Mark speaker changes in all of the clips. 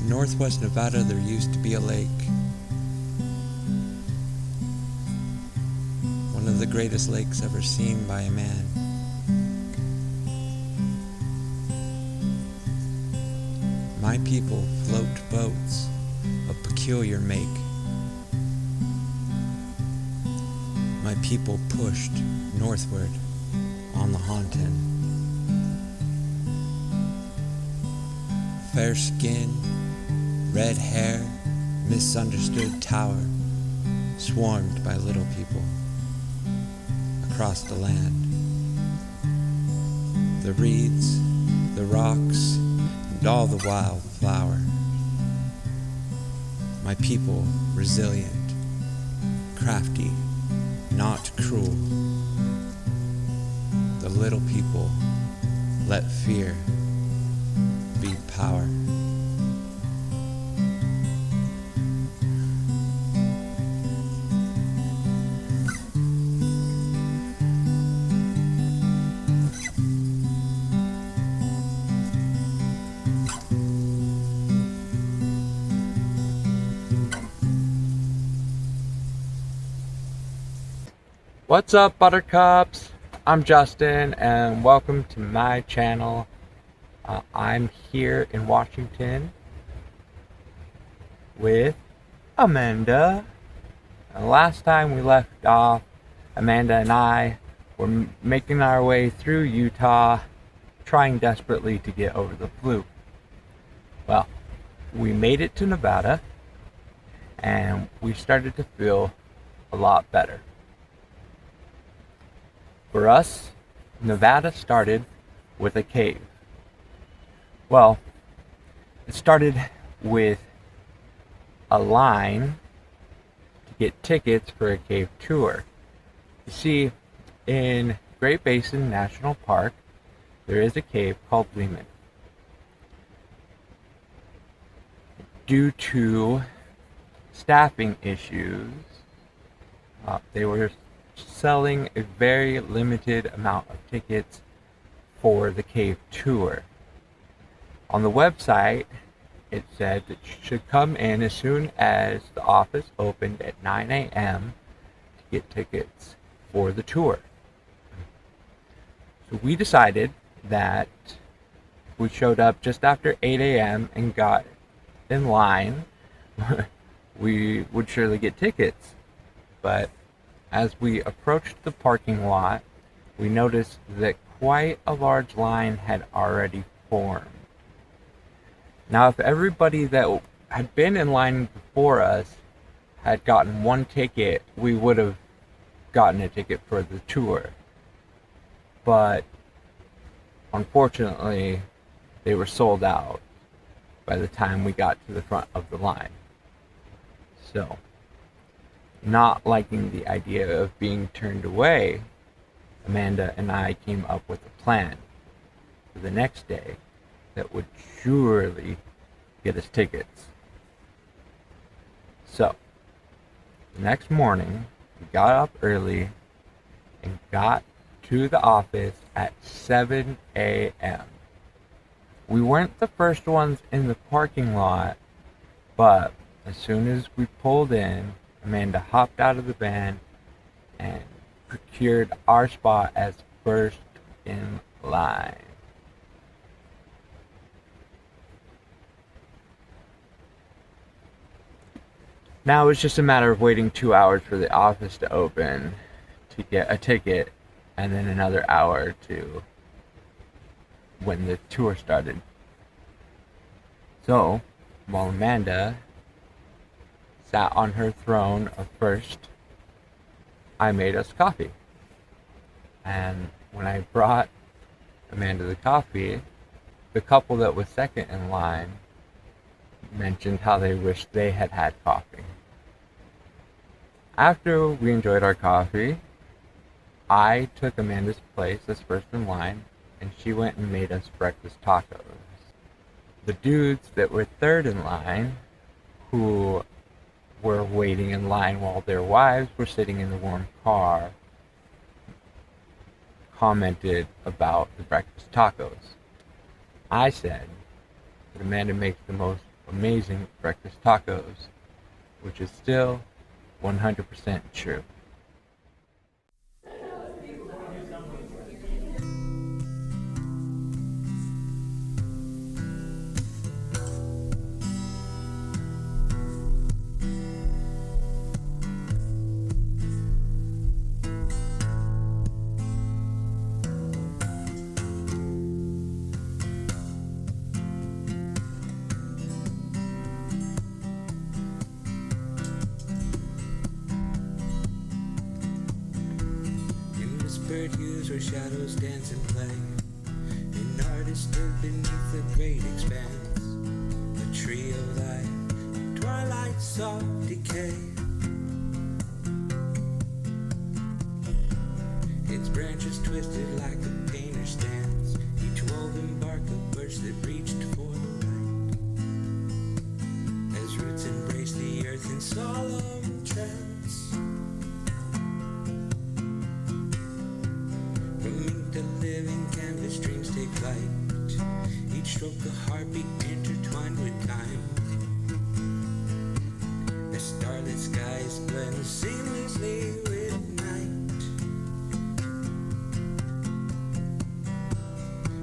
Speaker 1: In northwest Nevada, there used to be a lake. One of the greatest lakes ever seen by a man. My people float boats of peculiar make. My people pushed northward on Lahontan. Fair skin, red hair, misunderstood tower, swarmed by little people across the land. The reeds, the rocks, and all the wildflower. My people resilient, crafty, not cruel. The little people let fear be power.
Speaker 2: What's up, buttercups? I'm Justin and welcome to my channel. I'm here in Washington with Amanda. Last time we left off, Amanda and I were making our way through Utah, trying desperately to get over the flu. Well, we made it to Nevada and we started to feel a lot better. For us, Nevada started with a cave. Well, it started with a line to get tickets for a cave tour. You see, in Great Basin National Park, there is a cave called Lehman. Due to staffing issues, they were selling a very limited amount of tickets for the cave tour. On the website, it said that you should come in as soon as the office opened at 9 a.m. to get tickets for the tour. So we decided that if we showed up just after 8 a.m. and got in line, we would surely get tickets. But as we approached the parking lot, we noticed that quite a large line had already formed. Now, if everybody that had been in line before us had gotten one ticket, we would have gotten a ticket for the tour. But unfortunately, they were sold out by the time we got to the front of the line. So, not liking the idea of being turned away, Amanda and I came up with a plan for the next day that would surely get us tickets. So, the next morning, we got up early and got to the office at 7 a.m. We weren't the first ones in the parking lot, but as soon as we pulled in, Amanda hopped out of the van and procured our spot as first in line. Now it was just a matter of waiting 2 hours for the office to open to get a ticket, and then another hour to when the tour started. So, while Amanda sat on her throne of first, I made us coffee. And when I brought Amanda the coffee, the couple that was second in line mentioned how they wished they had had coffee. After we enjoyed our coffee, I took Amanda's place as first in line, and she went and made us breakfast tacos. The dudes that were third in line, who were waiting in line while their wives were sitting in the warm car, commented about the breakfast tacos. I said that Amanda makes the most amazing breakfast tacos, which is still 100% true.
Speaker 1: Whispered hues where shadows dance and play. An artist stood beneath the great expanse. A tree of life, twilight soft decay. Its branches twisted like a painter's stance. Each woven bark a birch that reached for the light. As roots embrace the earth in solemn trance. From ink to living canvas, dreams take flight. Each stroke a heartbeat intertwined with time. As starlit skies blend seamlessly with night.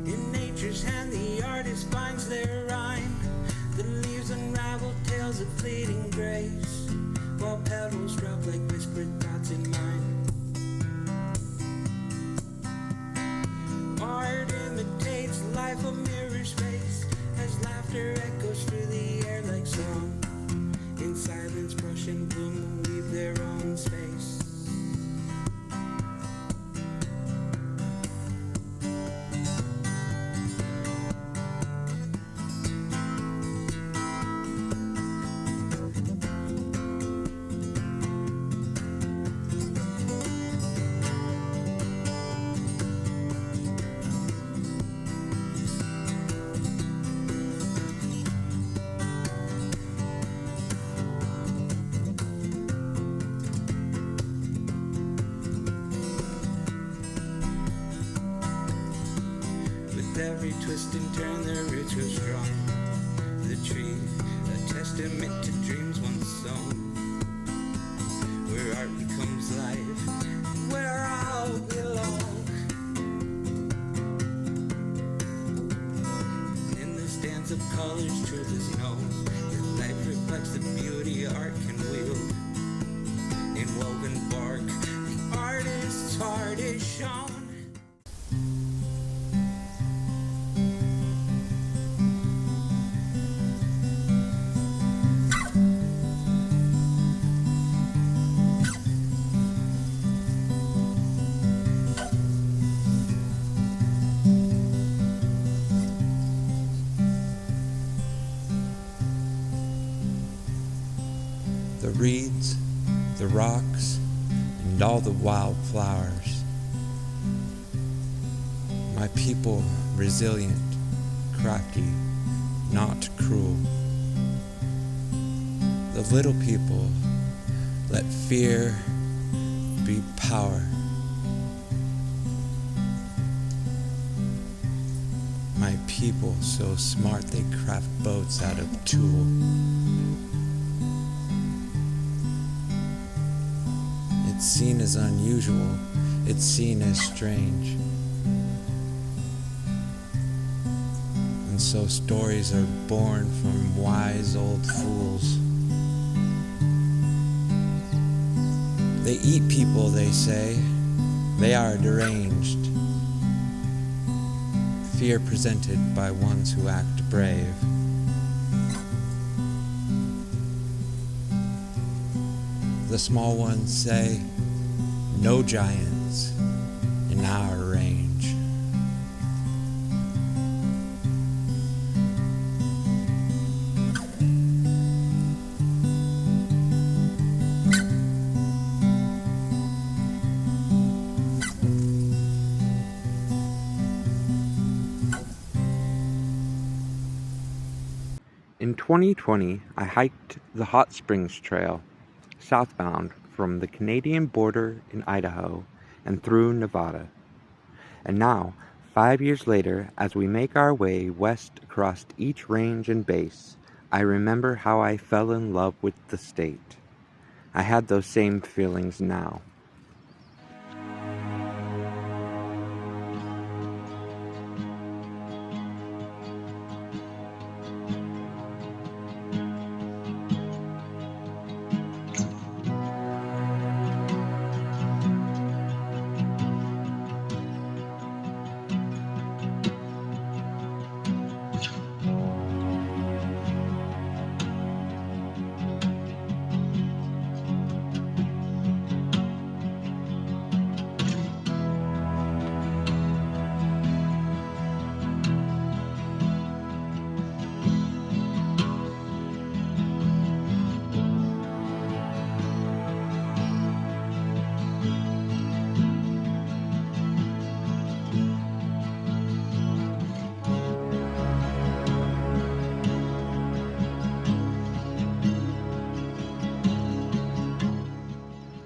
Speaker 1: In nature's hand the artist finds their rhyme. The leaves unravel tales of fleeting grace, while petals drop like whispered thoughts in mine. Art imitates life, a mirror's face, as laughter echoes through the air like song. In silence, brush and bloom leave their own space. Every twist and turn, the roots grow strong. The tree, a testament to dreams once sown. Where art becomes life, where I'll belong. In this dance of colors, truth is known. That life reflects the beauty art can wield. In woven bark, the artist's heart is shown. The reeds, the rocks, and all the wildflowers. My people resilient, crafty, not cruel. The little people let fear be power. My people so smart they craft boats out of tule. It's seen as unusual, it's seen as strange. And so stories are born from wise old fools. They eat people, they say. They are deranged. Fear presented by ones who act brave. The small ones say, no giants in our range.
Speaker 2: In 2020, I hiked the Hot Springs Trail, southbound from the Canadian border in Idaho and through Nevada. And now, 5 years later, as we make our way west across each range and base, I remember how I fell in love with the state. I had those same feelings now.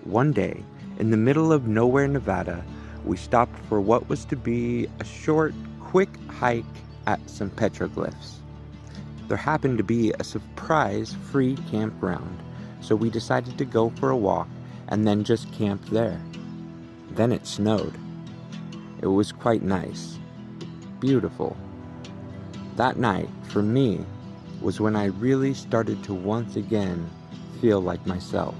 Speaker 2: One day, in the middle of nowhere, Nevada, we stopped for what was to be a short, quick hike at some petroglyphs. There happened to be a surprise free campground, so we decided to go for a walk and then just camp there. Then it snowed. It was quite nice. Beautiful. That night, for me, was when I really started to once again feel like myself.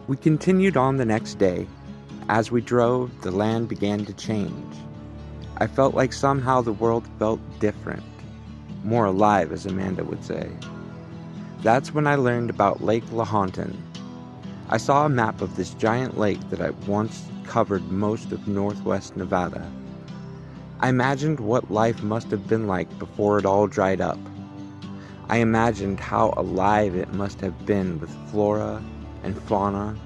Speaker 2: We continued on the next day. As we drove, the land began to change. I felt like somehow the world felt different, more alive, as Amanda would say. That's when I learned about Lake Lahontan. I saw a map of this giant lake that had once covered most of northwest Nevada. I imagined what life must have been like before it all dried up. I imagined how alive it must have been with flora and fauna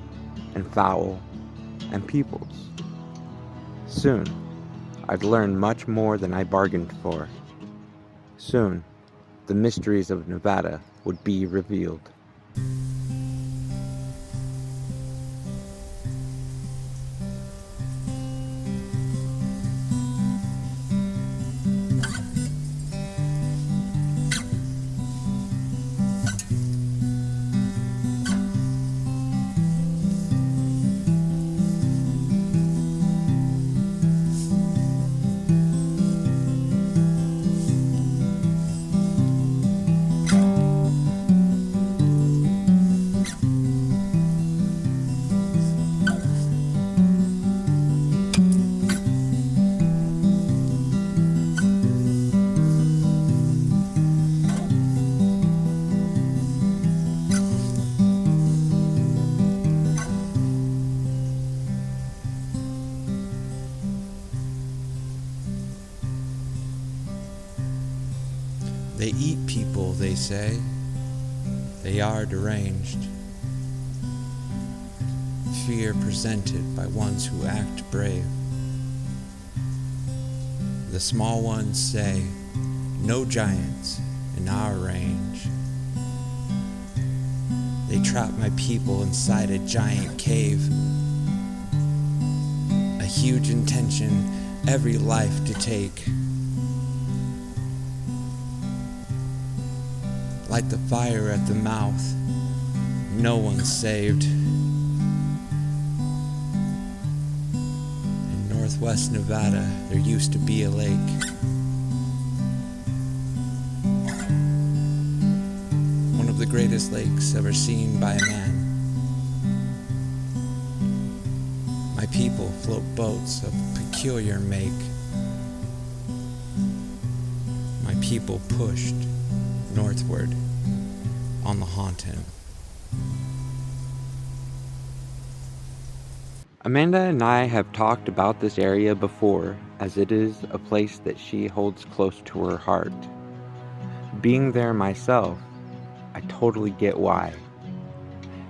Speaker 2: and fowl and peoples. Soon, I'd learn much more than I bargained for. Soon, the mysteries of Nevada would be revealed.
Speaker 1: They eat people, they say. They are deranged. Fear presented by ones who act brave. The small ones say, no giants in our range. They trap my people inside a giant cave. A huge intention, every life to take. Like the fire at the mouth, no one's saved. In northwest Nevada, there used to be a lake. of the greatest lakes ever seen by a man. My people float boats of peculiar make. My people pushed northward on Lahontan.
Speaker 2: Amanda and I have talked about this area before, as it is a place that she holds close to her heart. Being there myself, I totally get why.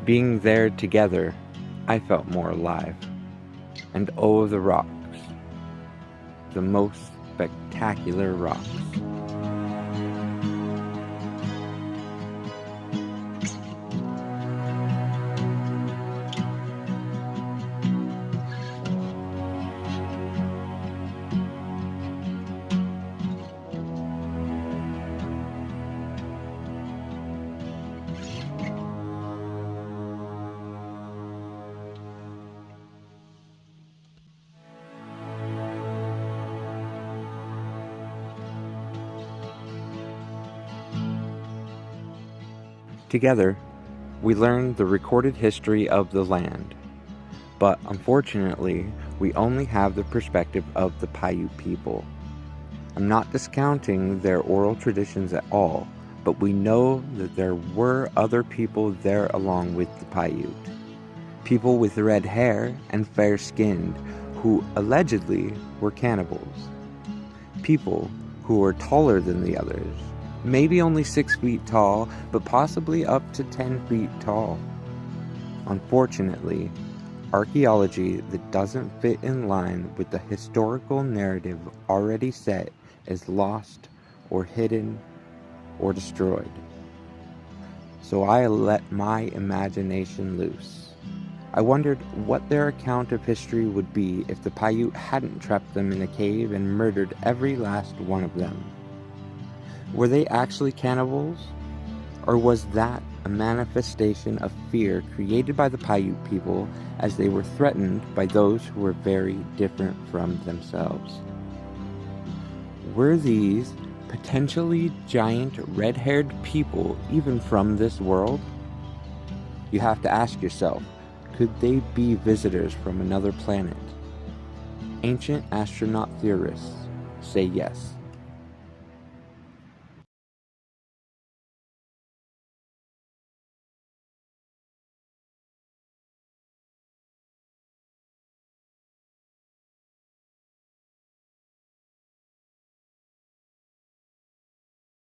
Speaker 2: Being there together, I felt more alive. And oh, the rocks. The most spectacular rocks. Together, we learn the recorded history of the land, but unfortunately, we only have the perspective of the Paiute people. I'm not discounting their oral traditions at all, but we know that there were other people there along with the Paiute. People with red hair and fair-skinned who allegedly were cannibals. People who were taller than the others. Maybe only 6 feet tall, but possibly up to 10 feet tall. Unfortunately, archaeology that doesn't fit in line with the historical narrative already set is lost or hidden or destroyed. So I let my imagination loose. I wondered what their account of history would be if the Paiute hadn't trapped them in a cave and murdered every last one of them. Were they actually cannibals? Or was that a manifestation of fear created by the Paiute people as they were threatened by those who were very different from themselves? Were these potentially giant red-haired people even from this world? You have to ask yourself, could they be visitors from another planet? Ancient astronaut theorists say yes.